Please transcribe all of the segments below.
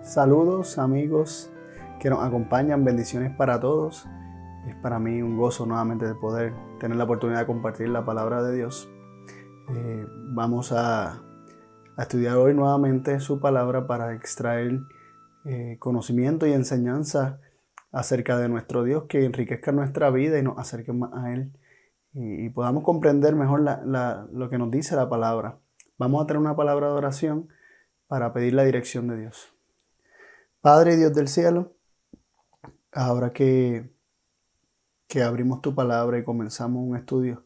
Saludos amigos que nos acompañan, bendiciones para todos. Es para mí un gozo nuevamente de poder tener la oportunidad de compartir la palabra de Dios. Vamos a estudiar hoy nuevamente su palabra para extraer conocimiento y enseñanza acerca de nuestro Dios que enriquezca nuestra vida y nos acerque más a Él y podamos comprender mejor lo que nos dice la palabra. Vamos a tener una palabra de oración para pedir la dirección de Dios. Padre Dios del cielo, ahora que abrimos tu palabra y comenzamos un estudio,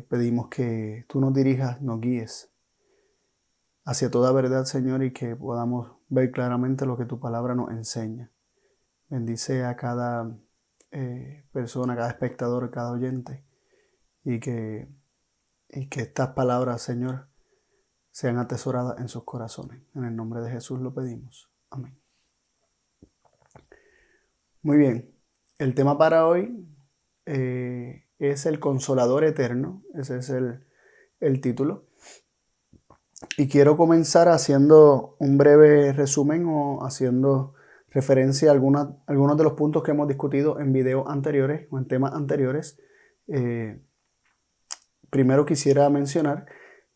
pedimos que tú nos dirijas, nos guíes hacia toda verdad, Señor, y que podamos ver claramente lo que tu palabra nos enseña. Bendice a cada persona, cada espectador, cada oyente, y que estas palabras, Señor, sean atesoradas en sus corazones. En el nombre de Jesús lo pedimos. Amén. Muy bien, el tema para hoy es el Consolador Eterno. Ese es el título. Y quiero comenzar haciendo un breve resumen o haciendo referencia a algunos de los puntos que hemos discutido en videos anteriores o en temas anteriores. Primero quisiera mencionar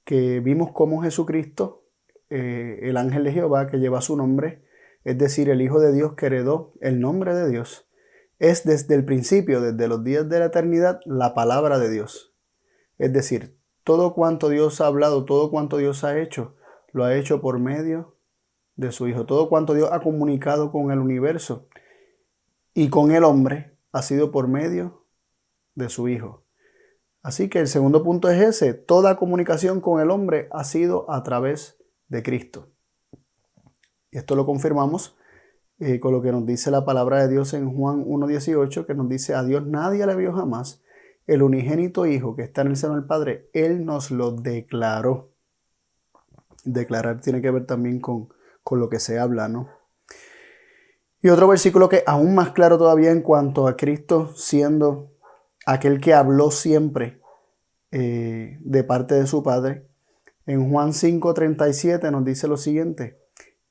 que vimos cómo Jesucristo, el ángel de Jehová que lleva su nombre, es decir, el Hijo de Dios que heredó el nombre de Dios, es desde el principio, desde los días de la eternidad, la palabra de Dios. Es decir, todo cuanto Dios ha hablado, todo cuanto Dios ha hecho, lo ha hecho por medio de su Hijo. Todo cuanto Dios ha comunicado con el universo y con el hombre ha sido por medio de su Hijo. Así que el segundo punto es ese: toda comunicación con el hombre ha sido a través de Cristo. Y esto lo confirmamos con lo que nos dice la palabra de Dios en Juan 1:18, que nos dice: a Dios nadie le vio jamás, el unigénito Hijo que está en el seno del Padre, Él nos lo declaró. Declarar tiene que ver también con lo que se habla, ¿no? Y otro versículo que es aún más claro todavía en cuanto a Cristo siendo aquel que habló siempre de parte de su Padre. En Juan 5:37 nos dice lo siguiente: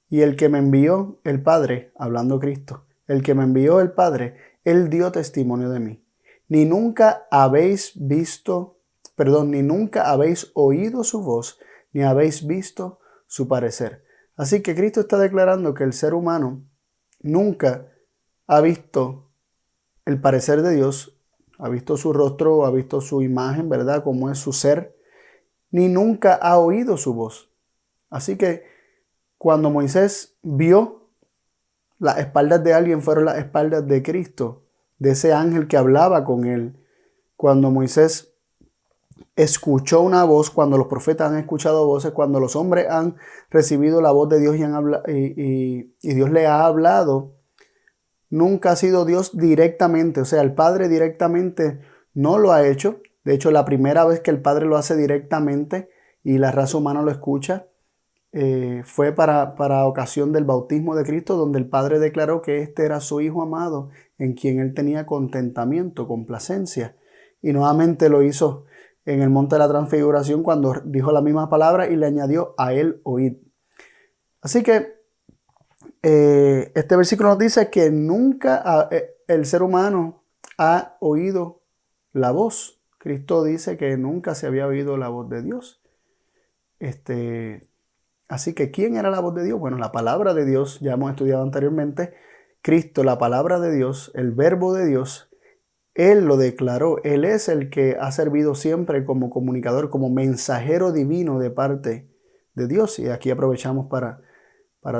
y el que me envió, el Padre, hablando Cristo, el que me envió el Padre, Él dio testimonio de mí. Ni nunca habéis oído su voz, ni habéis visto su parecer. Así que Cristo está declarando que el ser humano nunca ha visto el parecer de Dios, ha visto su rostro, ha visto su imagen, ¿verdad? Cómo es su ser, ni nunca ha oído su voz. Así que cuando Moisés vio las espaldas de alguien, fueron las espaldas de Cristo, de ese ángel que hablaba con él. Cuando Moisés escuchó una voz, cuando los profetas han escuchado voces, cuando los hombres han recibido la voz de Dios y Dios le ha hablado, nunca ha sido Dios directamente, o sea, el Padre directamente no lo ha hecho. De hecho, la primera vez que el Padre lo hace directamente y la raza humana lo escucha, fue para ocasión del bautismo de Cristo, donde el Padre declaró que este era su Hijo amado, en quien Él tenía contentamiento, complacencia. Y nuevamente lo hizo en el monte de la transfiguración, cuando dijo la misma palabra y le añadió: a Él oíd. Así que este versículo nos dice que nunca el ser humano ha oído la voz. Cristo dice que nunca se había oído la voz de Dios. Así que ¿quién era la voz de Dios? Bueno, la palabra de Dios, ya hemos estudiado anteriormente. Cristo, la palabra de Dios, el verbo de Dios, Él lo declaró. Él es el que ha servido siempre como comunicador, como mensajero divino de parte de Dios. Y aquí aprovechamos para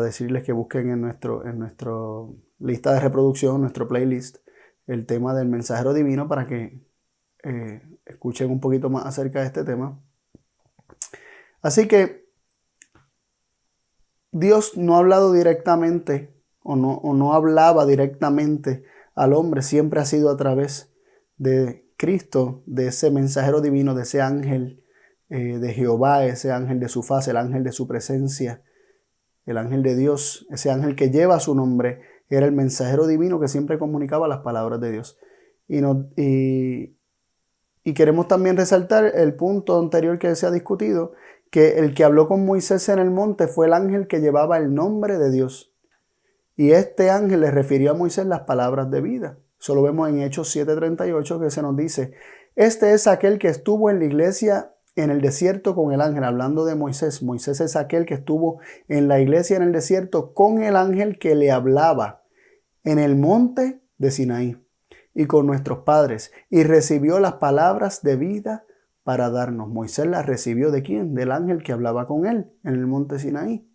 decirles que busquen en nuestro lista de reproducción, nuestro playlist, el tema del mensajero divino, para que escuchen un poquito más acerca de este tema. Así que Dios no ha hablado directamente o no hablaba directamente al hombre, siempre ha sido a través de Cristo, de ese mensajero divino, de ese ángel de Jehová, ese ángel de su faz, el ángel de su presencia, el ángel de Dios, ese ángel que lleva su nombre, era el mensajero divino que siempre comunicaba las palabras de Dios. Y queremos también resaltar el punto anterior que se ha discutido, que el que habló con Moisés en el monte fue el ángel que llevaba el nombre de Dios. Y este ángel le refirió a Moisés las palabras de vida. Eso lo vemos en Hechos 7:38, que se nos dice: este es aquel que estuvo en la iglesia en el desierto con el ángel. Hablando de Moisés, Moisés es aquel que estuvo en la iglesia en el desierto con el ángel que le hablaba en el monte de Sinaí y con nuestros padres, y recibió las palabras de vida para darnos. Moisés las recibió ¿de quién? Del ángel que hablaba con él en el monte Sinaí.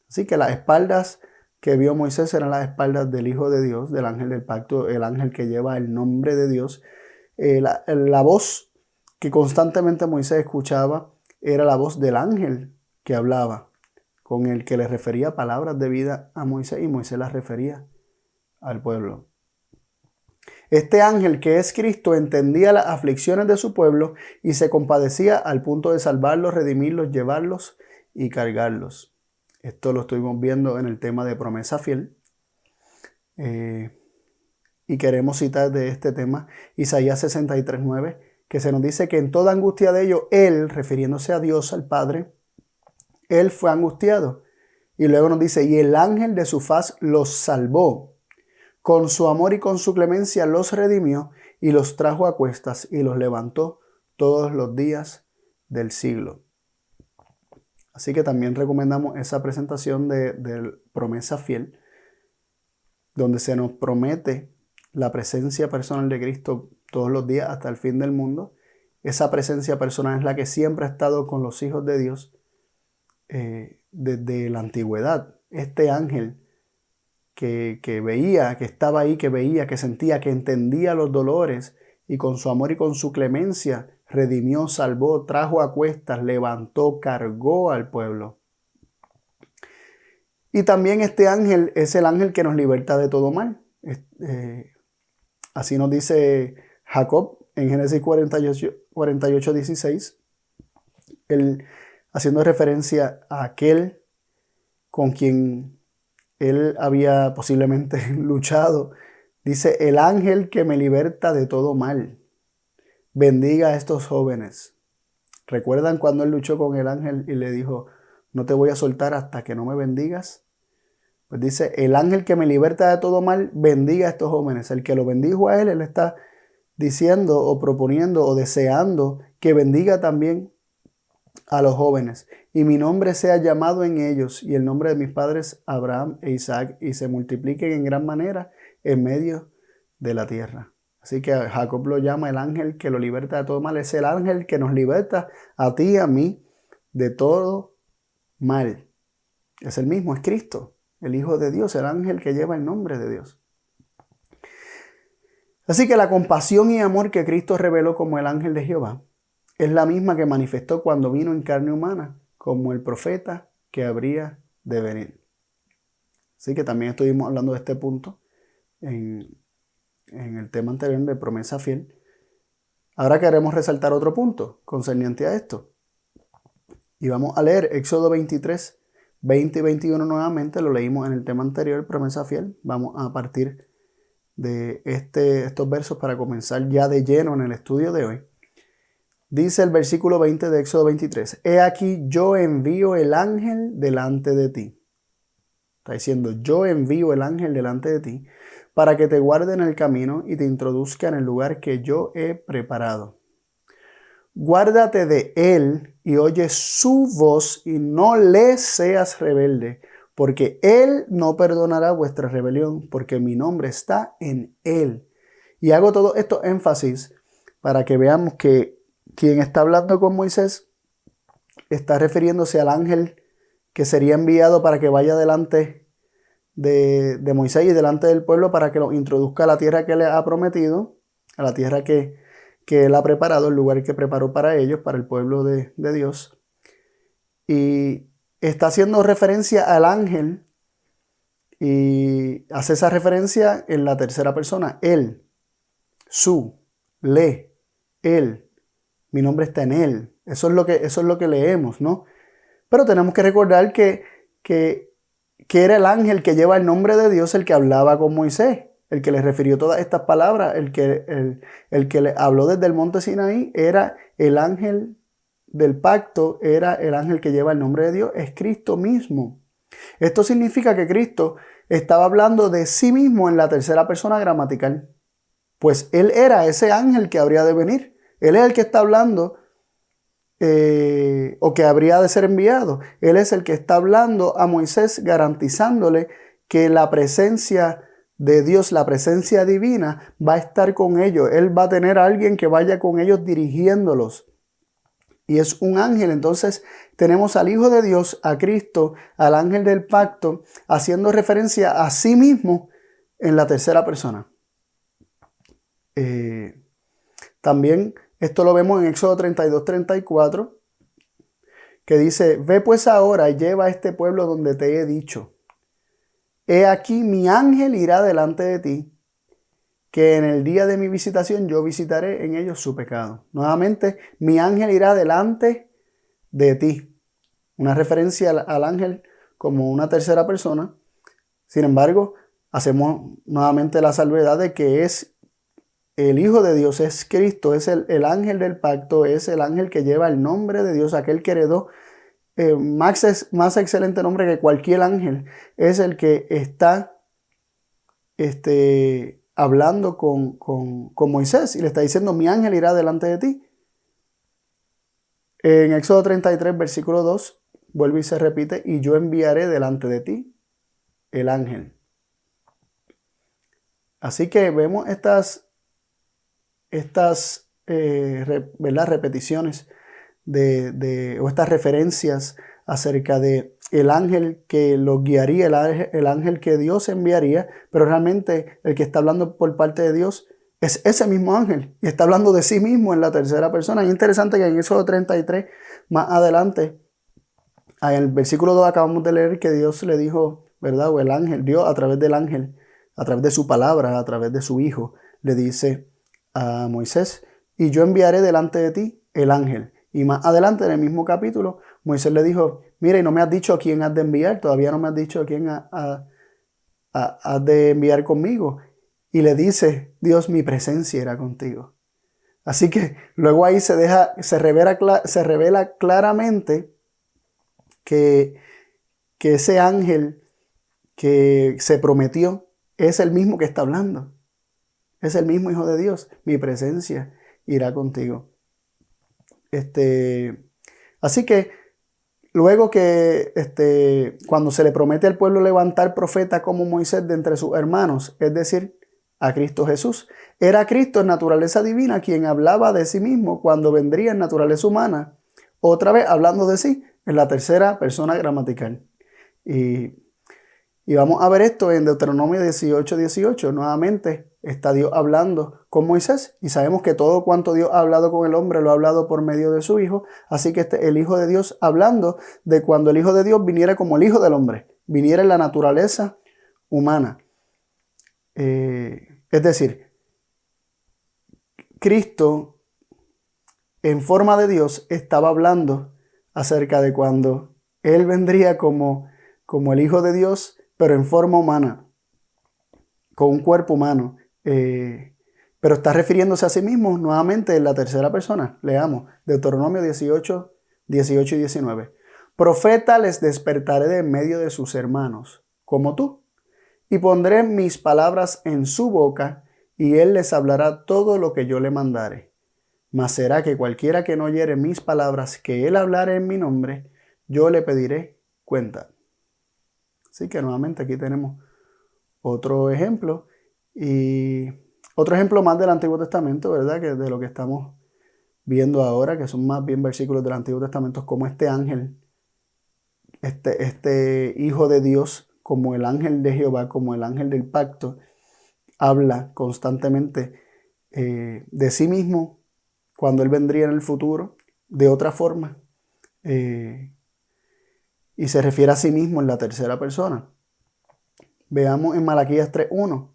Así que las espaldas que vio Moisés eran las espaldas del Hijo de Dios, del ángel del pacto, el ángel que lleva el nombre de Dios. La voz que constantemente Moisés escuchaba era la voz del ángel que hablaba, con el que le refería palabras de vida a Moisés, y Moisés las refería al pueblo. Este ángel, que es Cristo, entendía las aflicciones de su pueblo y se compadecía al punto de salvarlos, redimirlos, llevarlos y cargarlos. Esto lo estuvimos viendo en el tema de promesa fiel. Y queremos citar de este tema Isaías 63:9, que se nos dice que en toda angustia de ellos, Él, refiriéndose a Dios, al Padre, Él fue angustiado. Y luego nos dice: y el ángel de su faz los salvó. Con su amor y con su clemencia los redimió y los trajo a cuestas y los levantó todos los días del siglo. Así que también recomendamos esa presentación de promesa fiel, donde se nos promete la presencia personal de Cristo todos los días hasta el fin del mundo. Esa presencia personal es la que siempre ha estado con los hijos de Dios desde la antigüedad. Este ángel que veía, que estaba ahí, que veía, que sentía, que entendía los dolores, y con su amor y con su clemencia redimió, salvó, trajo a cuestas, levantó, cargó al pueblo. Y también este ángel es el ángel que nos liberta de todo mal. Así nos dice Jacob en Génesis 48:16, él haciendo referencia a aquel con quien él había posiblemente luchado. Dice: el ángel que me liberta de todo mal, bendiga a estos jóvenes. ¿Recuerdan cuando él luchó con el ángel y le dijo: no te voy a soltar hasta que no me bendigas? Pues dice: el ángel que me liberta de todo mal, bendiga a estos jóvenes. El que lo bendijo a él está diciendo o proponiendo o deseando que bendiga también a los jóvenes. Y mi nombre sea llamado en ellos, y el nombre de mis padres Abraham e Isaac, y se multipliquen en gran manera en medio de la tierra. Así que Jacob lo llama el ángel que lo liberta de todo mal. Es el ángel que nos liberta a ti y a mí de todo mal. Es el mismo, es Cristo, el Hijo de Dios, el ángel que lleva el nombre de Dios. Así que la compasión y amor que Cristo reveló como el ángel de Jehová es la misma que manifestó cuando vino en carne humana, como el profeta que habría de venir. Así que también estuvimos hablando de este punto en el tema anterior de promesa fiel. Ahora queremos resaltar otro punto concerniente a esto. Y vamos a leer Éxodo 23, 20 y 21 nuevamente. Lo leímos en el tema anterior, promesa fiel. Vamos a partir de estos versos para comenzar ya de lleno en el estudio de hoy. Dice el versículo 20 de Éxodo 23: he aquí yo envío el ángel delante de ti. Está diciendo: yo envío el ángel delante de ti para que te guarde en el camino y te introduzca en el lugar que yo he preparado. Guárdate de él y oye su voz y no le seas rebelde, porque él no perdonará vuestra rebelión, porque mi nombre está en él. Y hago todo esto énfasis para que veamos que quien está hablando con Moisés está refiriéndose al ángel que sería enviado para que vaya delante de Moisés y delante del pueblo para que los introduzca a la tierra que le ha prometido, a la tierra que él ha preparado, el lugar que preparó para ellos, para el pueblo de Dios. Y está haciendo referencia al ángel y hace esa referencia en la tercera persona: él, su, le, él. Mi nombre está en él. Eso es lo que leemos, ¿no? Pero tenemos que recordar que era el ángel que lleva el nombre de Dios el que hablaba con Moisés, el que le refirió todas estas palabras, el que le habló desde el monte Sinaí, era el ángel del pacto era el ángel que lleva el nombre de Dios, es Cristo mismo. Esto significa que Cristo estaba hablando de sí mismo en la tercera persona gramatical, pues Él era ese ángel que habría de venir. Él es el que está hablando o que habría de ser enviado. Él es el que está hablando a Moisés, garantizándole que la presencia de Dios, la presencia divina, va a estar con ellos. Él va a tener a alguien que vaya con ellos dirigiéndolos. Y es un ángel. Entonces tenemos al Hijo de Dios, a Cristo, al ángel del pacto, haciendo referencia a sí mismo en la tercera persona. También esto lo vemos en Éxodo 32-34, que dice: ve pues ahora y lleva a este pueblo donde te he dicho. He aquí mi ángel irá delante de ti, que en el día de mi visitación yo visitaré en ellos su pecado. Nuevamente, mi ángel irá delante de ti. Una referencia al ángel como una tercera persona. Sin embargo, hacemos nuevamente la salvedad de que es el Hijo de Dios, es Cristo, es el ángel del pacto, es el ángel que lleva el nombre de Dios, aquel que heredó más excelente nombre que cualquier ángel. Es el que está hablando con Moisés y le está diciendo: mi ángel irá delante de ti. En Éxodo 33, versículo 2, vuelve y se repite: y yo enviaré delante de ti el ángel. Así que vemos estas ¿verdad? repeticiones o estas referencias acerca de el ángel que los guiaría, el ángel que Dios enviaría, pero realmente el que está hablando por parte de Dios es ese mismo ángel y está hablando de sí mismo en la tercera persona. Y es interesante que en Éxodo 33, más adelante, en el versículo 2 acabamos de leer que Dios le dijo, ¿verdad? O el ángel, Dios a través del ángel, a través de su palabra, a través de su hijo, le dice a Moisés: y yo enviaré delante de ti el ángel. Y más adelante en el mismo capítulo, Moisés le dijo: mira, y no me has dicho a quién has de enviar, todavía no me has dicho a quién has de enviar conmigo. Y le dice Dios: mi presencia irá contigo. Así que luego ahí se revela claramente que ese ángel que se prometió es el mismo que está hablando. Es el mismo Hijo de Dios. Mi presencia irá contigo. Así que luego que cuando se le promete al pueblo levantar profeta como Moisés de entre sus hermanos, es decir, a Cristo Jesús, era Cristo en naturaleza divina quien hablaba de sí mismo cuando vendría en naturaleza humana, otra vez hablando de sí en la tercera persona gramatical. Y vamos a ver esto en Deuteronomio 18:18. Nuevamente está Dios hablando con Moisés y sabemos que todo cuanto Dios ha hablado con el hombre lo ha hablado por medio de su Hijo. Así que el Hijo de Dios hablando de cuando el Hijo de Dios viniera como el Hijo del hombre, viniera en la naturaleza humana. Es decir, Cristo en forma de Dios estaba hablando acerca de cuando Él vendría como el Hijo de Dios, pero en forma humana, con un cuerpo humano. Pero está refiriéndose a sí mismo nuevamente en la tercera persona. Leamos Deuteronomio 18 y 19. Profeta les despertaré de en medio de sus hermanos, como tú, y pondré mis palabras en su boca, y él les hablará todo lo que yo le mandare. Mas será que cualquiera que no oyere mis palabras que él hablare en mi nombre, yo le pediré cuenta. Así que nuevamente aquí tenemos otro ejemplo y otro ejemplo más del Antiguo Testamento, ¿verdad? Que de lo que estamos viendo ahora, que son más bien versículos del Antiguo Testamento, como este ángel, este Hijo de Dios, como el ángel de Jehová, como el ángel del pacto, habla constantemente de sí mismo cuando él vendría en el futuro, de otra forma. Y se refiere a sí mismo en la tercera persona. Veamos en Malaquías 3:1.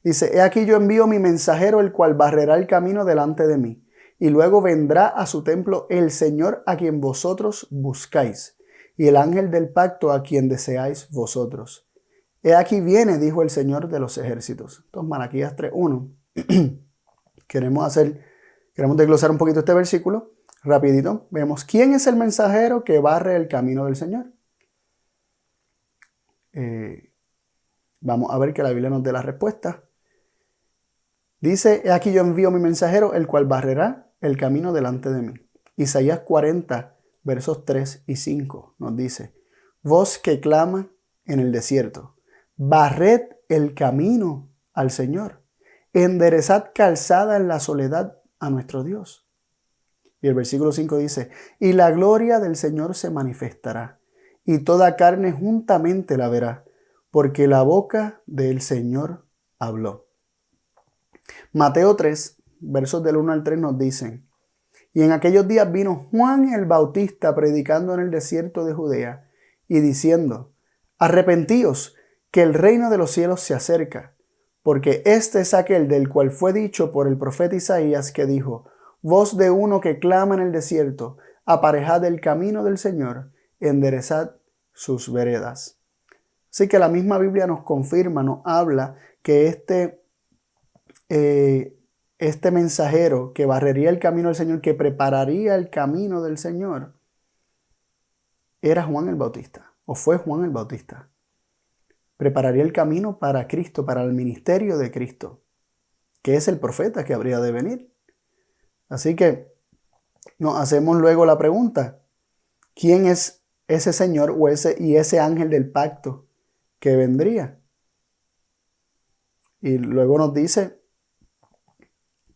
Dice: he aquí yo envío mi mensajero, el cual barrerá el camino delante de mí. Y luego vendrá a su templo el Señor a quien vosotros buscáis, y el ángel del pacto a quien deseáis vosotros. He aquí viene, dijo el Señor de los ejércitos. Entonces, Malaquías 3:1. Queremos desglosar un poquito este versículo. rapidito, vemos quién es el mensajero que barre el camino del Señor. Vamos a ver que la Biblia nos dé la respuesta. Dice, he aquí yo envío mi mensajero, el cual barrerá el camino delante de mí. Isaías 40, versos 3 y 5 nos dice, voz que clama en el desierto, barred el camino al Señor, enderezad calzada en la soledad a nuestro Dios. Y el versículo 5 dice, y la gloria del Señor se manifestará, y toda carne juntamente la verá, porque la boca del Señor habló. Mateo 3, versos del 1 al 3 nos dicen, y en aquellos días vino Juan el Bautista predicando en el desierto de Judea y diciendo, arrepentíos, que el reino de los cielos se acerca, porque este es aquel del cual fue dicho por el profeta Isaías que dijo, voz de uno que clama en el desierto, aparejad el camino del Señor, enderezad sus veredas. Así que la misma Biblia nos confirma, nos habla que este mensajero que barrería el camino del Señor, que prepararía el camino del Señor, era Juan el Bautista, o fue Juan el Bautista. Prepararía el camino para Cristo, para el ministerio de Cristo, que es el profeta que habría de venir. Así que nos hacemos luego la pregunta, ¿quién es ese Señor y ese ángel del pacto que vendría? Y luego nos dice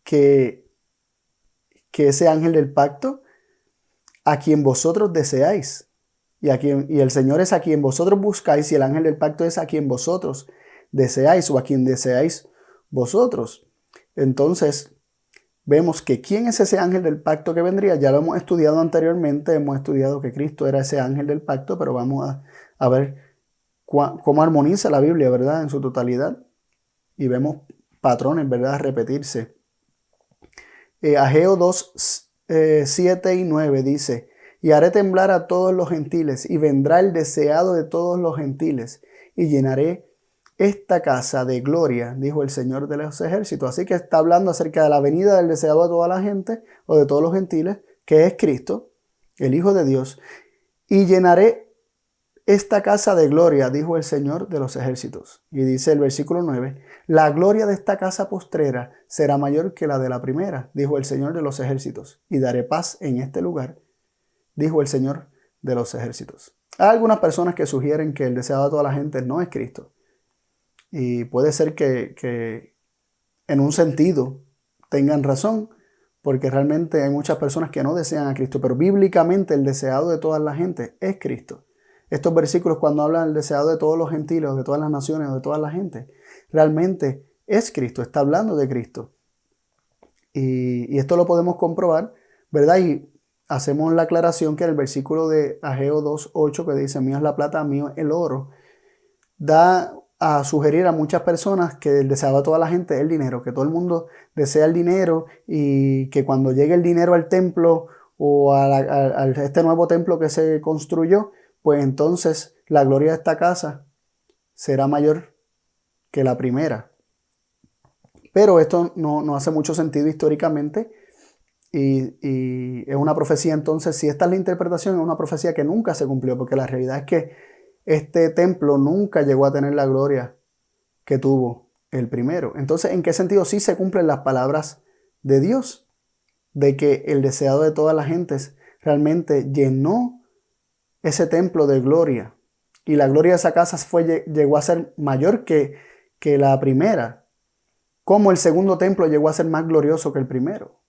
que ese ángel del pacto a quien vosotros deseáis y el Señor es a quien vosotros buscáis y el ángel del pacto es a quien vosotros deseáis o a quien deseáis vosotros. Entonces vemos que quién es ese ángel del pacto que vendría. Ya lo hemos estudiado anteriormente, hemos estudiado que Cristo era ese ángel del pacto, pero vamos a ver cómo armoniza la Biblia, ¿verdad? En su totalidad y vemos patrones, ¿verdad? Repetirse. Ageo 2, 7 y 9 dice, y haré temblar a todos los gentiles, y vendrá el deseado de todos los gentiles, y llenaré esta casa de gloria, dijo el Señor de los ejércitos. Así que está hablando acerca de la venida del deseado de toda la gente, o de todos los gentiles, que es Cristo, el Hijo de Dios, y llenaré esta casa de gloria, dijo el Señor de los ejércitos. Y dice el versículo 9, la gloria de esta casa postrera será mayor que la de la primera, dijo el Señor de los ejércitos, y daré paz en este lugar, dijo el Señor de los ejércitos. Hay algunas personas que sugieren que el deseado de toda la gente no es Cristo. Y puede ser que en un sentido tengan razón, porque realmente hay muchas personas que no desean a Cristo, pero bíblicamente el deseado de toda la gente es Cristo. Estos versículos cuando hablan del deseado de todos los gentiles, de todas las naciones, de toda la gente, realmente es Cristo, está hablando de Cristo. Y esto lo podemos comprobar, ¿verdad? Y hacemos la aclaración que el versículo de Ageo 2:8 que dice, mío es la plata, mío es el oro, da a sugerir a muchas personas que el deseado de toda la gente es el dinero, que todo el mundo desea el dinero y que cuando llegue el dinero al templo o a este nuevo templo que se construyó, pues entonces la gloria de esta casa será mayor que la primera. Pero esto no hace mucho sentido históricamente y es una profecía. Entonces, si esta es la interpretación, es una profecía que nunca se cumplió, porque la realidad es que este templo nunca llegó a tener la gloria que tuvo el primero. Entonces, ¿en qué sentido sí se cumplen las palabras de Dios? De que el deseado de todas las gentes realmente llenó ese templo de gloria. Y la gloria de esa casa llegó a ser mayor que la primera. Como el segundo templo llegó a ser más glorioso que el primero.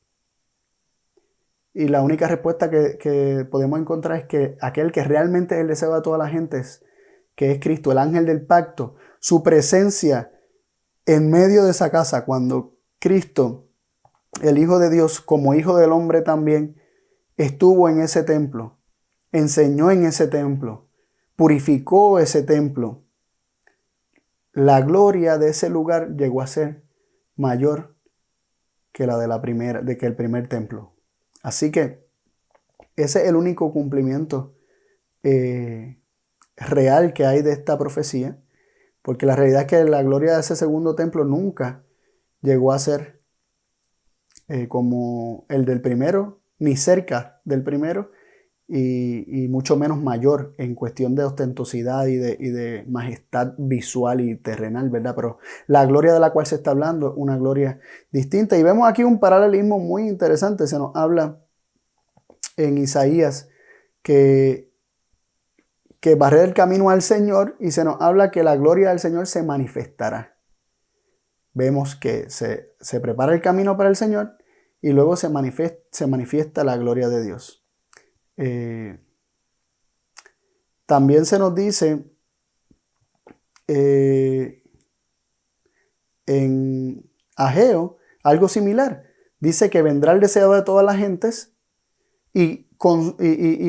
Y la única respuesta que podemos encontrar es que aquel que realmente es el deseo de toda la gente, que es Cristo, el ángel del pacto, su presencia en medio de esa casa, cuando Cristo, el Hijo de Dios, como Hijo del Hombre también, estuvo en ese templo, enseñó en ese templo, purificó ese templo. La gloria de ese lugar llegó a ser mayor que la de que el primer templo. Así que ese es el único cumplimiento real que hay de esta profecía, porque la realidad es que la gloria de ese segundo templo nunca llegó a ser como el del primero, ni cerca del primero, y mucho menos mayor en cuestión de ostentosidad y de majestad visual y terrenal, ¿verdad? Pero la gloria de la cual se está hablando es una gloria distinta. Y vemos aquí un paralelismo muy interesante. Se nos habla en Isaías que barrer el camino al Señor, y se nos habla que la gloria del Señor se manifestará. Vemos que se prepara el camino para el Señor y luego se manifiesta la gloria de Dios. También se nos dice en Ageo algo similar. Dice que vendrá el deseo de todas las gentes y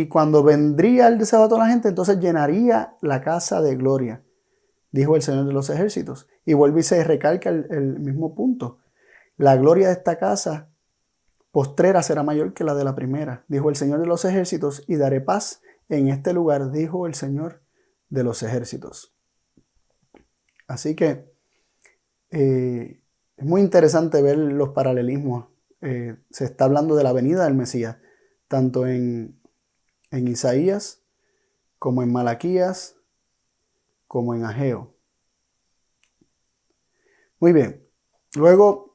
cuando vendría el deseo de toda la gente, entonces llenaría la casa de gloria, dijo el Señor de los ejércitos. Y vuelve y se recalca el mismo punto. La gloria de esta casa postrera será mayor que la de la primera, dijo el Señor de los ejércitos, y daré paz en este lugar, dijo el Señor de los ejércitos. Así que es muy interesante ver los paralelismos. Se está hablando de la venida del Mesías, tanto en Isaías, como en Malaquías, como en Ageo. Muy bien. Luego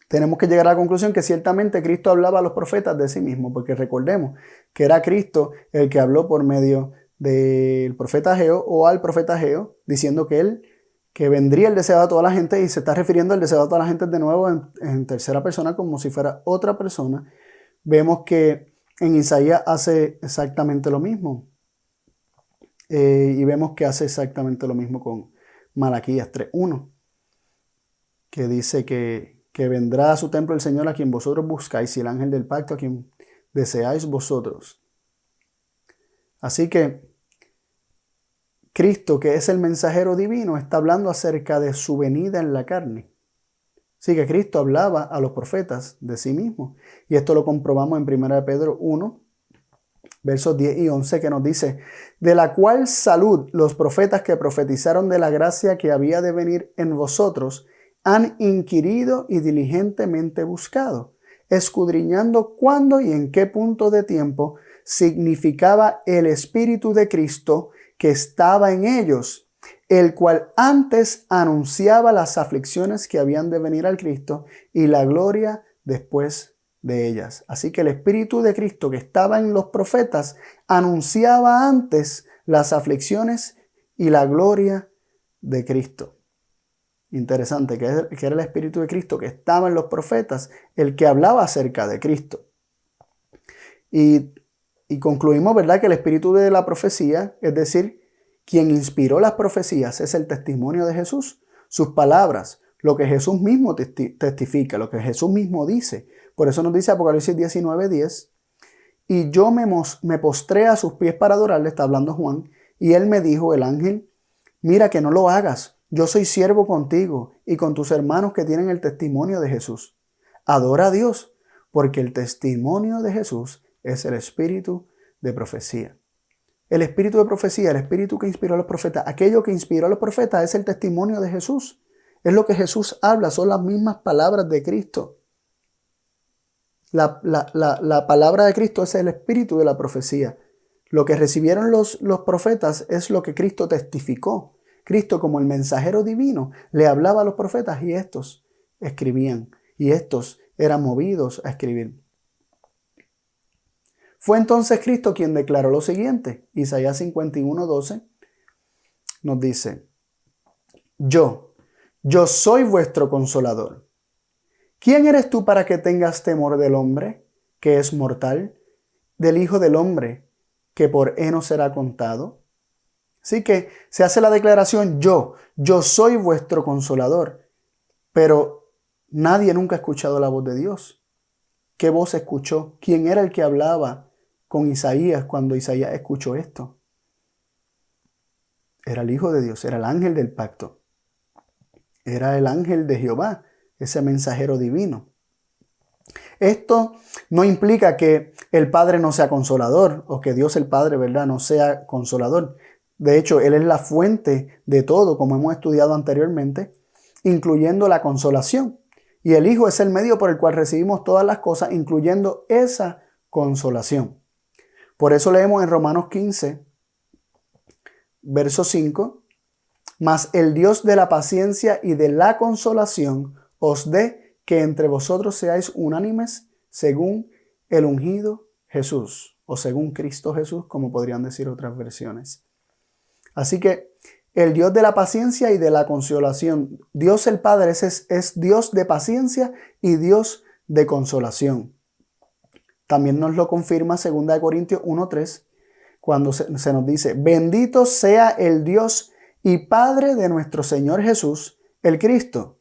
tenemos que llegar a la conclusión que ciertamente Cristo hablaba a los profetas de sí mismo, porque recordemos que era Cristo el que habló por medio del profeta Ageo o al profeta Ageo, diciendo que vendría el deseo de toda la gente, y se está refiriendo al deseo de toda la gente de nuevo en tercera persona como si fuera otra persona. Vemos que en Isaías hace exactamente lo mismo. Y vemos que hace exactamente lo mismo con Malaquías 3:1, que dice que vendrá a su templo el Señor a quien vosotros buscáis, y el ángel del pacto a quien deseáis vosotros. Así que Cristo, que es el mensajero divino, está hablando acerca de su venida en la carne. Así que Cristo hablaba a los profetas de sí mismo. Y esto lo comprobamos en 1 Pedro 1, versos 10 y 11, que nos dice: de la cual salud los profetas que profetizaron de la gracia que había de venir en vosotros han inquirido y diligentemente buscado, escudriñando cuándo y en qué punto de tiempo significaba el Espíritu de Cristo que estaba en ellos, el cual antes anunciaba las aflicciones que habían de venir al Cristo y la gloria después de ellas. Así que el Espíritu de Cristo que estaba en los profetas anunciaba antes las aflicciones y la gloria de Cristo. Interesante, que era el Espíritu de Cristo que estaba en los profetas, el que hablaba acerca de Cristo. Y concluimos, ¿verdad?, que el espíritu de la profecía, es decir, quien inspiró las profecías, es el testimonio de Jesús, sus palabras, lo que Jesús mismo testifica, lo que Jesús mismo dice. Por eso nos dice Apocalipsis 19:10, y yo me postré a sus pies para adorarle, está hablando Juan, y él me dijo, el ángel, mira que no lo hagas, yo soy siervo contigo y con tus hermanos que tienen el testimonio de Jesús. Adora a Dios, porque el testimonio de Jesús es el espíritu de profecía. El espíritu de profecía, el espíritu que inspiró a los profetas, aquello que inspiró a los profetas es el testimonio de Jesús. Es lo que Jesús habla, son las mismas palabras de Cristo. La palabra de Cristo es el espíritu de la profecía. Lo que recibieron los profetas es lo que Cristo testificó. Cristo, como el mensajero divino, le hablaba a los profetas y estos escribían. Y estos eran movidos a escribir. Fue entonces Cristo quien declaró lo siguiente. Isaías 51:12 nos dice: Yo soy vuestro consolador. ¿Quién eres tú para que tengas temor del hombre, que es mortal, del Hijo del Hombre, que por heno será contado? Así que se hace la declaración: yo soy vuestro consolador. Pero nadie nunca ha escuchado la voz de Dios. ¿Qué voz escuchó? ¿Quién era el que hablaba con Isaías cuando Isaías escuchó esto? Era el Hijo de Dios, era el ángel del pacto. Era el ángel de Jehová, ese mensajero divino. Esto no implica que el Padre no sea consolador o que Dios el Padre, ¿verdad?, no sea consolador. De hecho, Él es la fuente de todo, como hemos estudiado anteriormente, incluyendo la consolación. Y el Hijo es el medio por el cual recibimos todas las cosas, incluyendo esa consolación. Por eso leemos en Romanos 15, verso 5, mas el Dios de la paciencia y de la consolación os dé que entre vosotros seáis unánimes según el ungido Jesús, o según Cristo Jesús, como podrían decir otras versiones. Así que el Dios de la paciencia y de la consolación, Dios el Padre es Dios de paciencia y Dios de consolación. También nos lo confirma 2 Corintios 1:3, cuando se nos dice, bendito sea el Dios y Padre de nuestro Señor Jesús, el Cristo,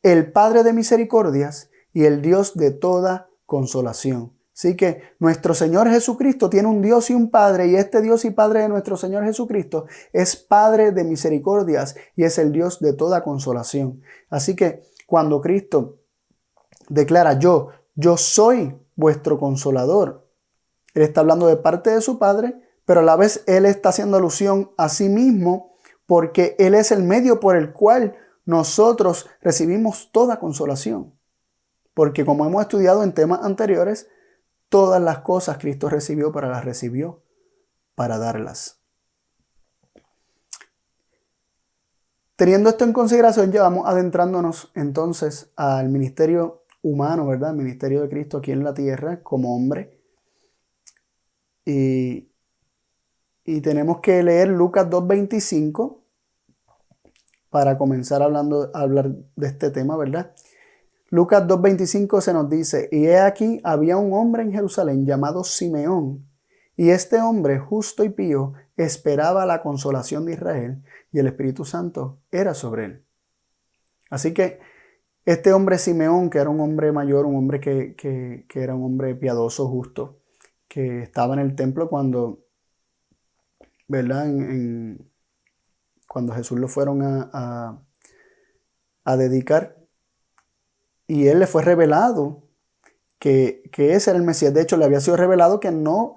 el Padre de misericordias y el Dios de toda consolación. Así que nuestro Señor Jesucristo tiene un Dios y un Padre, y este Dios y Padre de nuestro Señor Jesucristo es Padre de misericordias y es el Dios de toda consolación. Así que cuando Cristo declara yo soy vuestro consolador, Él está hablando de parte de su Padre, pero a la vez Él está haciendo alusión a sí mismo porque Él es el medio por el cual nosotros recibimos toda consolación. Porque como hemos estudiado en temas anteriores, todas las cosas Cristo recibió para darlas. Teniendo esto en consideración, ya vamos adentrándonos entonces al ministerio humano, ¿verdad? El ministerio de Cristo aquí en la tierra como hombre. Y tenemos que leer Lucas 2:25 para comenzar a hablar de este tema, ¿verdad? Lucas 2:25 se nos dice, y he aquí había un hombre en Jerusalén llamado Simeón, y este hombre justo y pío esperaba la consolación de Israel, y el Espíritu Santo era sobre él. Así que este hombre Simeón, que era un hombre mayor, un hombre que era un hombre piadoso, justo, que estaba en el templo cuando, ¿verdad? Cuando Jesús lo fueron a dedicar, y él le fue revelado que ese era el Mesías. De hecho, le había sido revelado que no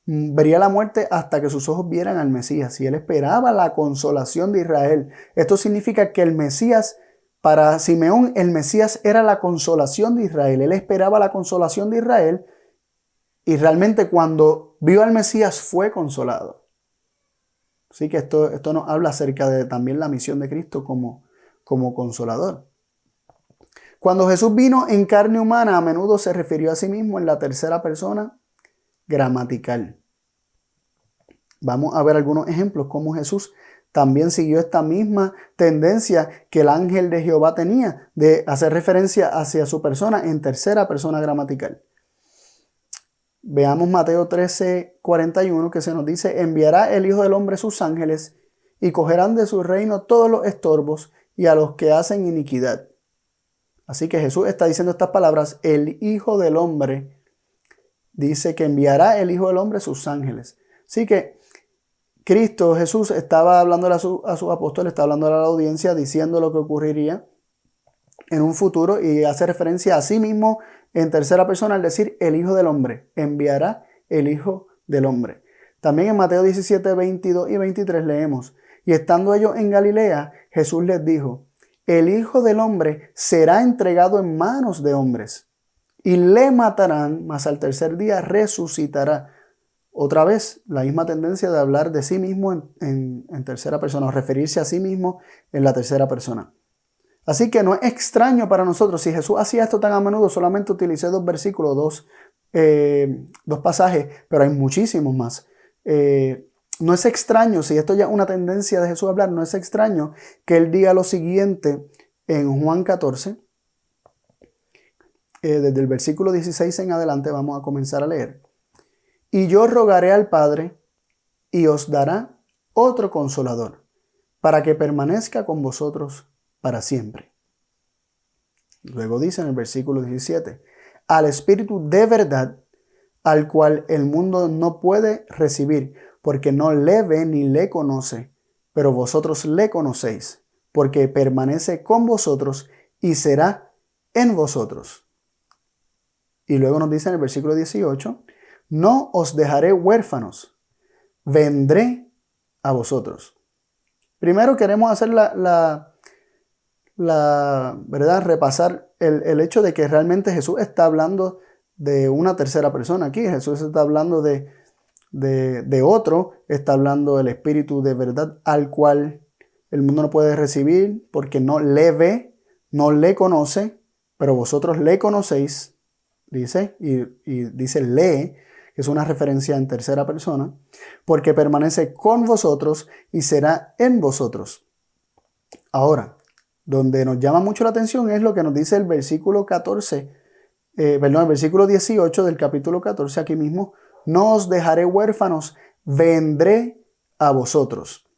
vería la muerte hasta que sus ojos vieran al Mesías. Y él esperaba la consolación de Israel. Esto significa que el Mesías, para Simeón, el Mesías era la consolación de Israel. Él esperaba la consolación de Israel y realmente cuando vio al Mesías fue consolado. Así que esto nos habla acerca de también la misión de Cristo como consolador. Cuando Jesús vino en carne humana, a menudo se refirió a sí mismo en la tercera persona gramatical. Vamos a ver algunos ejemplos cómo Jesús también siguió esta misma tendencia que el ángel de Jehová tenía de hacer referencia hacia su persona en tercera persona gramatical. Veamos Mateo 13:41, que se nos dice, enviará el Hijo del Hombre sus ángeles y cogerán de su reino todos los estorbos y a los que hacen iniquidad. Así que Jesús está diciendo estas palabras, el Hijo del Hombre dice que enviará el Hijo del Hombre sus ángeles. Así que Cristo, Jesús, estaba hablando a sus apóstoles, está hablando a la audiencia, diciendo lo que ocurriría en un futuro y hace referencia a sí mismo en tercera persona al decir el Hijo del Hombre, enviará el Hijo del Hombre. También en Mateo 17:22 y 23 leemos, y estando ellos en Galilea, Jesús les dijo, el Hijo del Hombre será entregado en manos de hombres y le matarán, mas al tercer día resucitará. Otra vez, la misma tendencia de hablar de sí mismo en tercera persona, o referirse a sí mismo en la tercera persona. Así que no es extraño para nosotros, si Jesús hacía esto tan a menudo, solamente utilicé dos versículos, dos pasajes, pero hay muchísimos más. No es extraño, si esto ya es una tendencia de Jesús hablar, no es extraño que Él diga lo siguiente en Juan 14, desde el versículo 16 en adelante vamos a comenzar a leer. Y yo rogaré al Padre y os dará otro consolador, para que permanezca con vosotros para siempre. Luego dice en el versículo 17, al Espíritu de verdad, al cual el mundo no puede recibir, porque no le ve ni le conoce, pero vosotros le conocéis, porque permanece con vosotros y será en vosotros. Y luego nos dice en el versículo 18, no os dejaré huérfanos, vendré a vosotros. Primero queremos hacer la ¿verdad? Repasar el hecho de que realmente Jesús está hablando de una tercera persona aquí. Jesús está hablando de otro, está hablando del Espíritu de verdad al cual el mundo no puede recibir porque no le ve, no le conoce, pero vosotros le conocéis, dice, y dice le, que es una referencia en tercera persona, porque permanece con vosotros y será en vosotros. Ahora, donde nos llama mucho la atención es lo que nos dice el versículo 14, el versículo 18 del capítulo 14, aquí mismo: no os dejaré huérfanos, vendré a vosotros.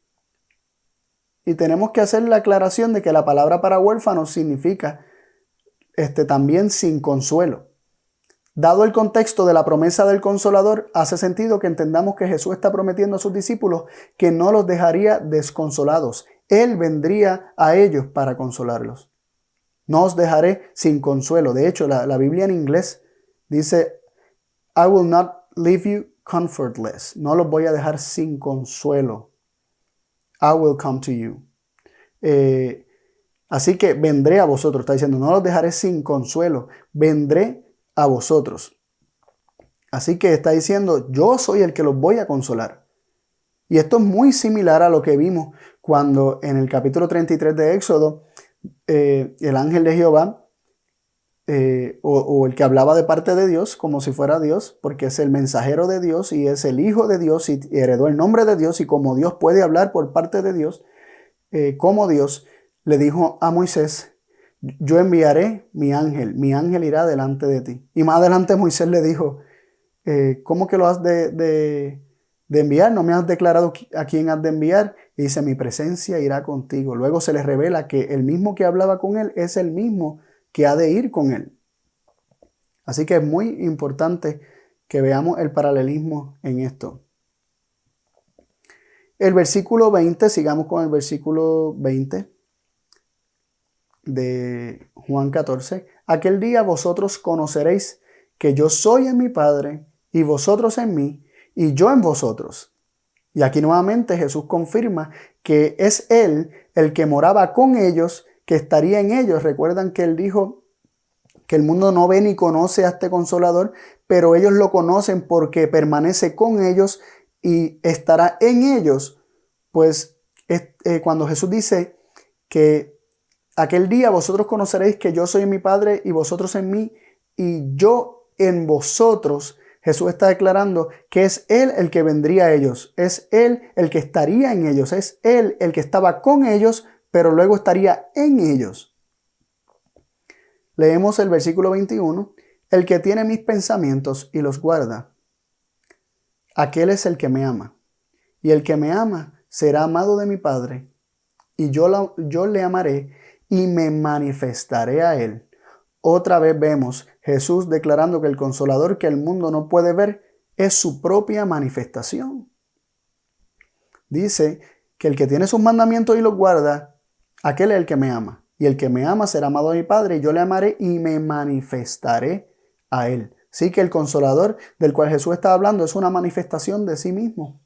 Y tenemos que hacer la aclaración de que la palabra para huérfanos significa también sin consuelo. Dado el contexto de la promesa del Consolador, hace sentido que entendamos que Jesús está prometiendo a sus discípulos que no los dejaría desconsolados. Él vendría a ellos para consolarlos. No os dejaré sin consuelo. De hecho, la Biblia en inglés dice: I will not leave you comfortless. No los voy a dejar sin consuelo. I will come to you. Así que vendré a vosotros. Está diciendo, no los dejaré sin consuelo. Vendré a vosotros. Así que está diciendo, yo soy el que los voy a consolar. Y esto es muy similar a lo que vimos cuando en el capítulo 33 de Éxodo, el ángel de Jehová, o el que hablaba de parte de Dios, como si fuera Dios, porque es el mensajero de Dios y es el hijo de Dios y heredó el nombre de Dios, y como Dios puede hablar por parte de Dios, como Dios le dijo a Moisés: yo enviaré mi ángel irá delante de ti. Y más adelante Moisés le dijo: ¿cómo que lo has de enviar? ¿No me has declarado a quién has de enviar? Y dice: mi presencia irá contigo. Luego se le revela que el mismo que hablaba con él es el mismo que ha de ir con él. Así que es muy importante que veamos el paralelismo en esto. El versículo 20, sigamos con el versículo 20 de Juan 14. Aquel día vosotros conoceréis que yo soy en mi Padre, y vosotros en mí, y yo en vosotros. Y aquí nuevamente Jesús confirma que es Él el que moraba con ellos, que estaría en ellos. Recuerdan que Él dijo que el mundo no ve ni conoce a este Consolador, pero ellos lo conocen porque permanece con ellos y estará en ellos. Pues cuando Jesús dice que aquel día vosotros conoceréis que yo soy en mi Padre y vosotros en mí y yo en vosotros, Jesús está declarando que es Él el que vendría a ellos, es Él el que estaría en ellos, es Él el que estaba con ellos, pero luego estaría en ellos. Leemos el versículo 21. El que tiene mis pensamientos y los guarda, aquel es el que me ama. Y el que me ama será amado de mi Padre, y yo le amaré y me manifestaré a él. Otra vez vemos Jesús declarando que el Consolador que el mundo no puede ver es su propia manifestación. Dice que el que tiene sus mandamientos y los guarda, aquel es el que me ama. Y el que me ama será amado de mi Padre, y yo le amaré y me manifestaré a él. Sí, que el Consolador del cual Jesús está hablando es una manifestación de sí mismo.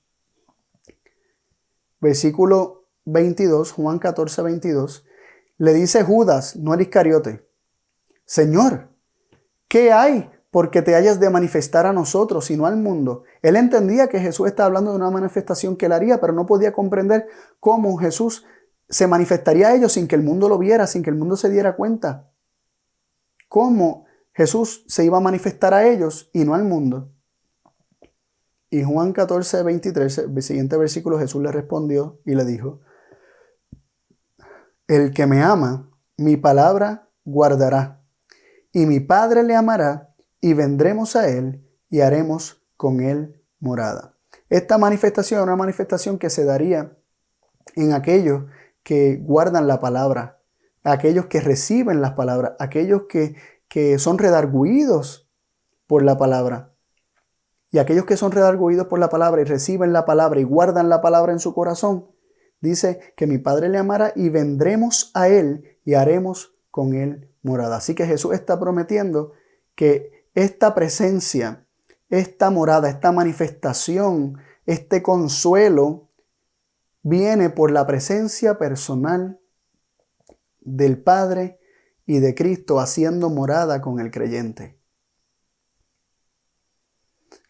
Versículo 22, Juan 14, 22. Le dice Judas, no el Iscariote: Señor, ¿qué hay porque te hayas de manifestar a nosotros y no al mundo? Él entendía que Jesús estaba hablando de una manifestación que él haría, pero no podía comprender cómo Jesús se manifestaría a ellos sin que el mundo lo viera, sin que el mundo se diera cuenta. ¿Cómo Jesús se iba a manifestar a ellos y no al mundo? Y Juan 14, 23, el siguiente versículo, Jesús le respondió y le dijo: el que me ama, mi palabra guardará, y mi Padre le amará, y vendremos a él, y haremos con él morada. Esta manifestación es una manifestación que se daría en aquellos que guardan la palabra, aquellos que reciben las palabras, aquellos que son redargüidos por la palabra. Y aquellos que son redargüidos por la palabra y reciben la palabra y guardan la palabra en su corazón, dice que mi Padre le amará y vendremos a él y haremos con él morada. Así que Jesús está prometiendo que esta presencia, esta morada, esta manifestación, este consuelo viene por la presencia personal del Padre y de Cristo haciendo morada con el creyente.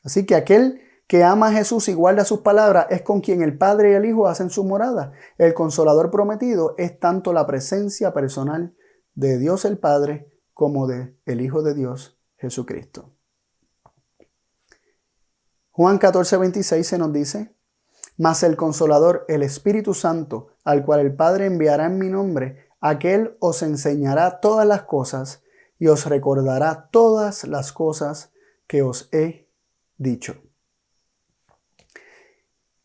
Así que aquel que ama a Jesús y guarda sus palabras es con quien el Padre y el Hijo hacen su morada. El Consolador prometido es tanto la presencia personal de Dios el Padre como de el Hijo de Dios, Jesucristo. Juan 14:26 se nos dice: mas el Consolador, el Espíritu Santo, al cual el Padre enviará en mi nombre, aquel os enseñará todas las cosas y os recordará todas las cosas que os he dicho.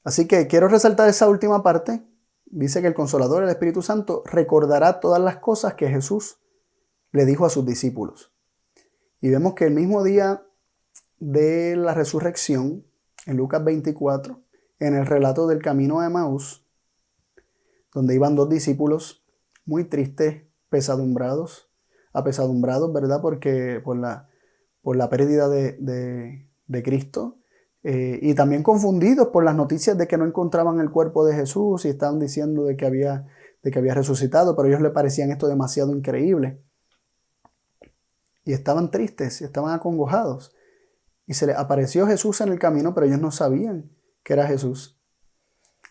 Así que quiero resaltar esa última parte. Dice que el Consolador, el Espíritu Santo, recordará todas las cosas que Jesús le dijo a sus discípulos. Y vemos que el mismo día de la resurrección, en Lucas 24, en el relato del camino a Emaús, donde iban dos discípulos muy tristes, apesadumbrados, ¿verdad? Porque por la pérdida de Cristo, y también confundidos por las noticias de que no encontraban el cuerpo de Jesús y estaban diciendo de que había resucitado, pero a ellos les parecían esto demasiado increíble. Y estaban tristes, y estaban acongojados. Y se les apareció Jesús en el camino, pero ellos no sabían que era Jesús.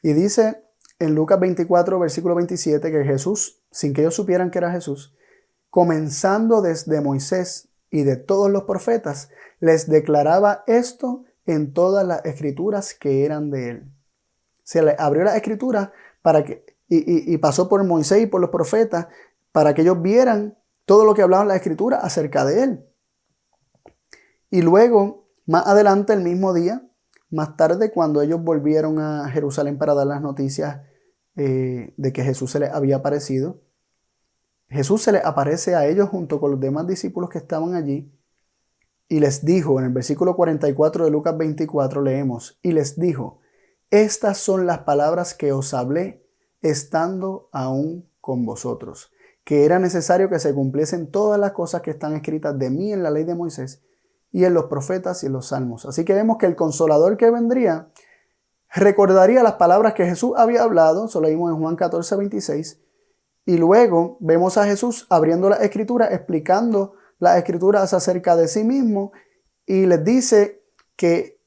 Y dice en Lucas 24, versículo 27, que Jesús, sin que ellos supieran que era Jesús, comenzando desde Moisés y de todos los profetas, les declaraba esto en todas las escrituras que eran de él. Se le abrió la escritura y pasó por Moisés y por los profetas para que ellos vieran todo lo que hablaban las escrituras acerca de él. Y luego, más adelante, el mismo día, más tarde, cuando ellos volvieron a Jerusalén para dar las noticias de que Jesús se les había aparecido, Jesús se les aparece a ellos junto con los demás discípulos que estaban allí y les dijo, en el versículo 44 de Lucas 24 leemos, y les dijo: estas son las palabras que os hablé estando aún con vosotros, que era necesario que se cumpliesen todas las cosas que están escritas de mí en la ley de Moisés y en los profetas y en los salmos. Así que vemos que el Consolador que vendría recordaría las palabras que Jesús había hablado, eso lo leímos en Juan 14:26, y luego vemos a Jesús abriendo la escritura, explicando las escrituras acerca de sí mismo, y les dice que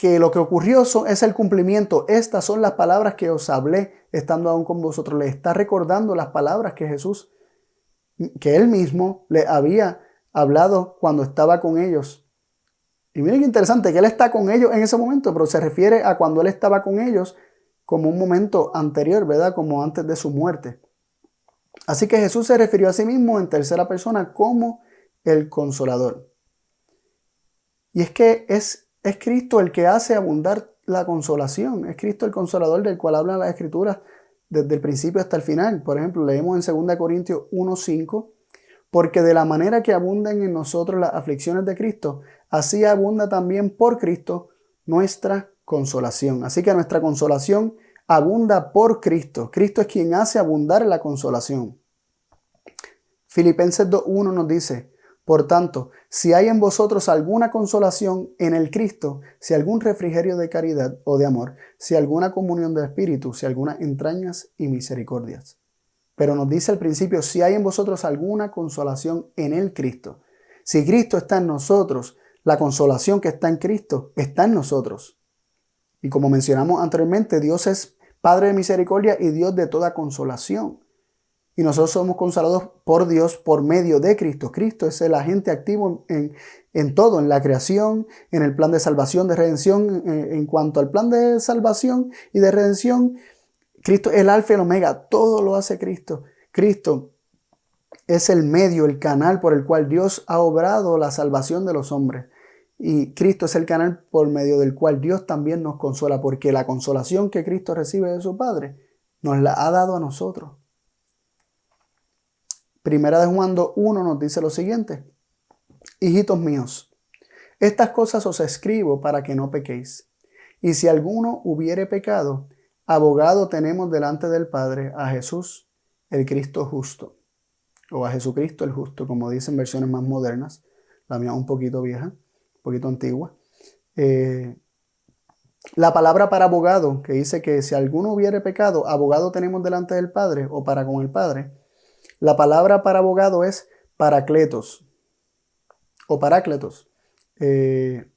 lo que ocurrió es el cumplimiento. Estas son las palabras que os hablé estando aún con vosotros. Les está recordando las palabras que Jesús, que él mismo le había hablado cuando estaba con ellos. Y miren qué interesante que él está con ellos en ese momento, pero se refiere a cuando él estaba con ellos como un momento anterior, ¿verdad? Como antes de su muerte. Así que Jesús se refirió a sí mismo en tercera persona como el Consolador. Y es que es Cristo el que hace abundar la consolación. Es Cristo el Consolador del cual hablan las Escrituras desde el principio hasta el final. Por ejemplo, leemos en 2 Corintios 1:5, porque de la manera que abundan en nosotros las aflicciones de Cristo, así abunda también por Cristo nuestra consolación. Así que nuestra consolación abunda por Cristo. Cristo es quien hace abundar la consolación. Filipenses 2:1 nos dice: por tanto, si hay en vosotros alguna consolación en el Cristo, si algún refrigerio de caridad o de amor, si alguna comunión de espíritu, si algunas entrañas y misericordias. Pero nos dice al principio, si hay en vosotros alguna consolación en el Cristo. Si Cristo está en nosotros, la consolación que está en Cristo está en nosotros. Y como mencionamos anteriormente, Dios es Padre de misericordia y Dios de toda consolación. Y nosotros somos consolados por Dios por medio de Cristo. Cristo es el agente activo en todo, en la creación, en el plan de salvación, de redención. En cuanto al plan de salvación y de redención, Cristo es el alfa y el omega. Todo lo hace Cristo. Cristo es el medio, el canal por el cual Dios ha obrado la salvación de los hombres. Y Cristo es el canal por medio del cual Dios también nos consuela, porque la consolación que Cristo recibe de su Padre nos la ha dado a nosotros. Primera de Juan 2:1 nos dice lo siguiente: hijitos míos, estas cosas os escribo para que no pequéis. Y si alguno hubiere pecado, abogado tenemos delante del Padre a Jesús, el Cristo justo. O a Jesucristo el justo, como dicen versiones más modernas. La mía un poquito vieja, un poquito antigua. La palabra para abogado, que dice que si alguno hubiere pecado, abogado tenemos delante del Padre o para con el Padre, La palabra para abogado es paracletos o parácletos. El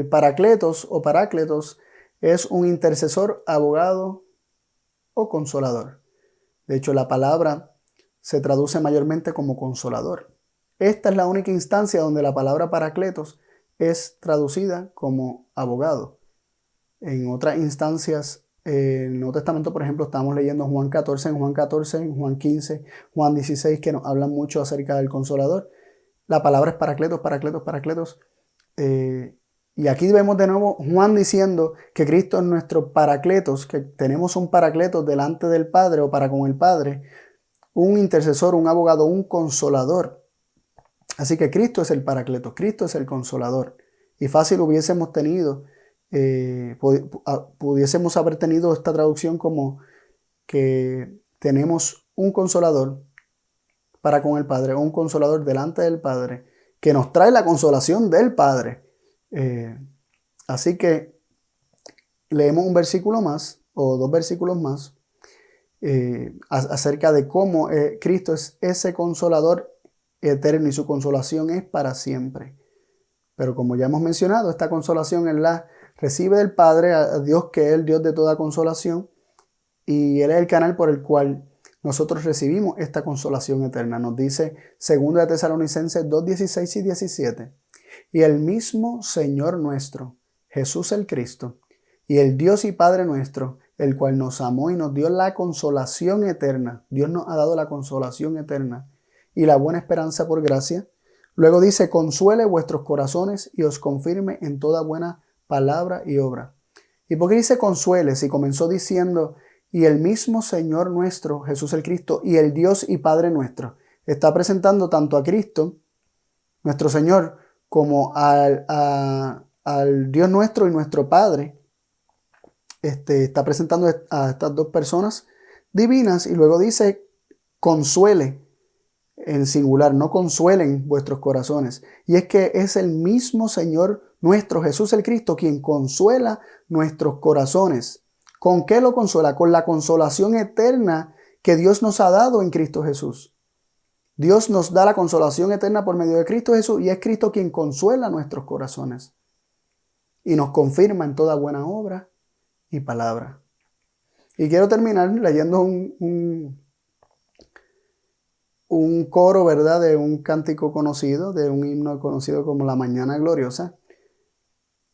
paracletos o parácletos es un intercesor, abogado o consolador. De hecho, la palabra se traduce mayormente como consolador. Esta es la única instancia donde la palabra paracletos es traducida como abogado. En otras instancias, en el Nuevo Testamento, por ejemplo, estamos leyendo Juan 14, en Juan 15, Juan 16, que nos hablan mucho acerca del consolador. La palabra es paracletos, paracletos, paracletos. Y aquí vemos de nuevo Juan diciendo que Cristo es nuestro paracletos, que tenemos un paracletos delante del Padre o para con el Padre, un intercesor, un abogado, un consolador. Así que Cristo es el paracletos, Cristo es el consolador. Y fácil hubiésemos tenido, pudiésemos haber tenido esta traducción como que tenemos un consolador para con el Padre, o un consolador delante del Padre, que nos trae la consolación del Padre. Así que leemos un versículo más, o dos versículos más, acerca de cómo Cristo es ese consolador eterno y su consolación es para siempre. Pero como ya hemos mencionado, esta consolación Él la recibe del Padre, a Dios que es el Dios de toda consolación, y Él es el canal por el cual nosotros recibimos esta consolación eterna. Nos dice 2 de Tesalonicenses 2, 16 y 17. Y el mismo Señor nuestro, Jesús el Cristo, y el Dios y Padre nuestro, el cual nos amó y nos dio la consolación eterna. Dios nos ha dado la consolación eterna y la buena esperanza por gracia. Luego dice, consuele vuestros corazones y os confirme en toda buena palabra y obra. ¿Y por qué dice consuele? Si comenzó diciendo, y el mismo Señor nuestro, Jesús el Cristo, y el Dios y Padre nuestro. Está presentando tanto a Cristo, nuestro Señor, como al Dios nuestro y nuestro Padre. Está presentando a estas dos personas divinas y luego dice, consuele en singular, no consuelen vuestros corazones. Y es que es el mismo Señor nuestro, Jesús el Cristo, quien consuela nuestros corazones. ¿Con qué lo consuela? Con la consolación eterna que Dios nos ha dado en Cristo Jesús. Dios nos da la consolación eterna por medio de Cristo Jesús y es Cristo quien consuela nuestros corazones y nos confirma en toda buena obra y palabra. Y quiero terminar leyendo un coro, ¿verdad? De un cántico conocido, de un himno conocido como La Mañana Gloriosa,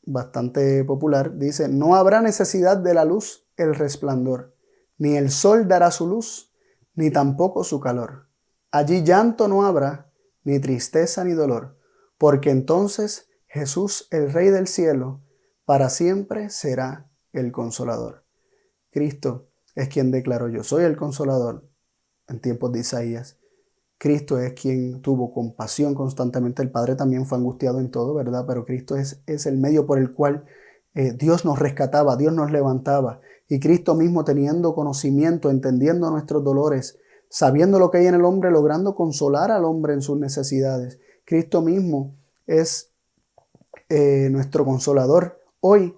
bastante popular. Dice, no habrá necesidad de la luz el resplandor, ni el sol dará su luz, ni tampoco su calor. Allí llanto no habrá, ni tristeza ni dolor, porque entonces Jesús, el Rey del cielo, para siempre será el Consolador. Cristo es quien declaró, yo soy el Consolador, en tiempos de Isaías. Cristo es quien tuvo compasión constantemente. El Padre también fue angustiado en todo, ¿verdad? Pero Cristo es el medio por el cual Dios nos rescataba, Dios nos levantaba. Y Cristo mismo teniendo conocimiento, entendiendo nuestros dolores, sabiendo lo que hay en el hombre, logrando consolar al hombre en sus necesidades. Cristo mismo es nuestro consolador hoy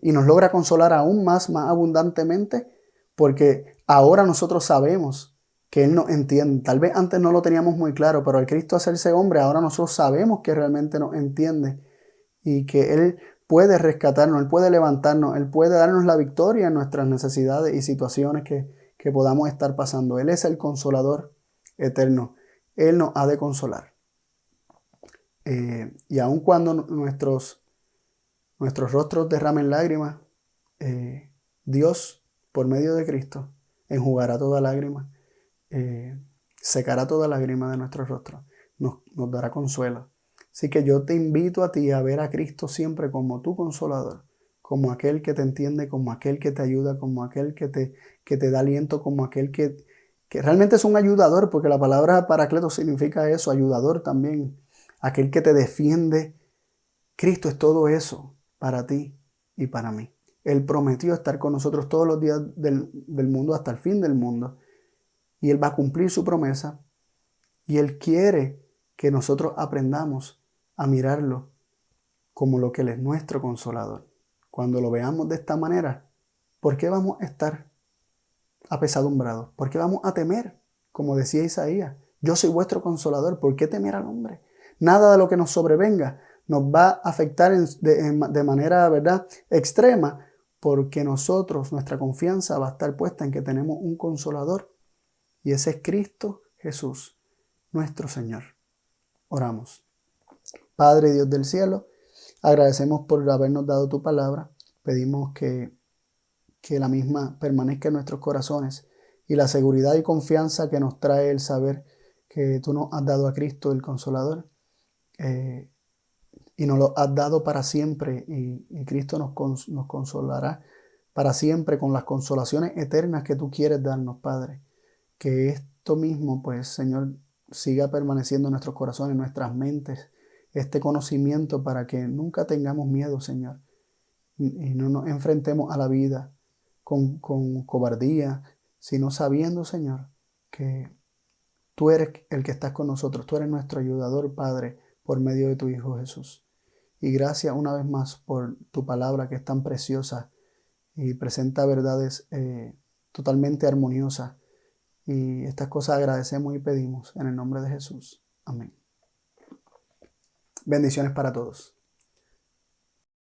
y nos logra consolar aún más abundantemente porque ahora nosotros sabemos que Él nos entiende. Tal vez antes no lo teníamos muy claro, pero al Cristo hacerse hombre, ahora nosotros sabemos que realmente nos entiende y que Él puede rescatarnos, Él puede levantarnos, Él puede darnos la victoria en nuestras necesidades y situaciones que podamos estar pasando. Él es el consolador eterno. Él nos ha de consolar. Y aun cuando nuestros rostros derramen lágrimas, Dios, por medio de Cristo, enjugará toda lágrima. Secará toda lágrima de nuestro rostro, nos dará consuelo. Así que yo te invito a ti a ver a Cristo siempre como tu consolador, como aquel que te entiende, como aquel que te ayuda, como aquel que te da aliento, como aquel que realmente es un ayudador, porque la palabra paracletos significa eso, ayudador también, aquel que te defiende. Cristo es todo eso para ti y para mí. Él prometió estar con nosotros todos los días del mundo hasta el fin del mundo. Y Él va a cumplir su promesa. Y Él quiere que nosotros aprendamos a mirarlo como lo que Él es nuestro consolador. Cuando lo veamos de esta manera, ¿por qué vamos a estar apesadumbrados? ¿Por qué vamos a temer? Como decía Isaías, yo soy vuestro consolador, ¿por qué temer al hombre? Nada de lo que nos sobrevenga nos va a afectar de manera, ¿verdad?, extrema, porque nuestra confianza va a estar puesta en que tenemos un consolador, y ese es Cristo Jesús, nuestro Señor. Oramos. Padre Dios del cielo, agradecemos por habernos dado tu palabra. Pedimos que la misma permanezca en nuestros corazones, y la seguridad y confianza que nos trae el saber que tú nos has dado a Cristo, el Consolador, y nos lo has dado para siempre, y Cristo nos consolará para siempre con las consolaciones eternas que tú quieres darnos, Padre. Que esto mismo, pues, Señor, siga permaneciendo en nuestros corazones, en nuestras mentes, este conocimiento, para que nunca tengamos miedo, Señor, y no nos enfrentemos a la vida con cobardía, sino sabiendo, Señor, que tú eres el que estás con nosotros, tú eres nuestro ayudador, Padre, por medio de tu Hijo Jesús. Y gracias una vez más por tu palabra, que es tan preciosa y presenta verdades totalmente armoniosas. Y estas cosas agradecemos y pedimos en el nombre de Jesús. Amén. Bendiciones para todos.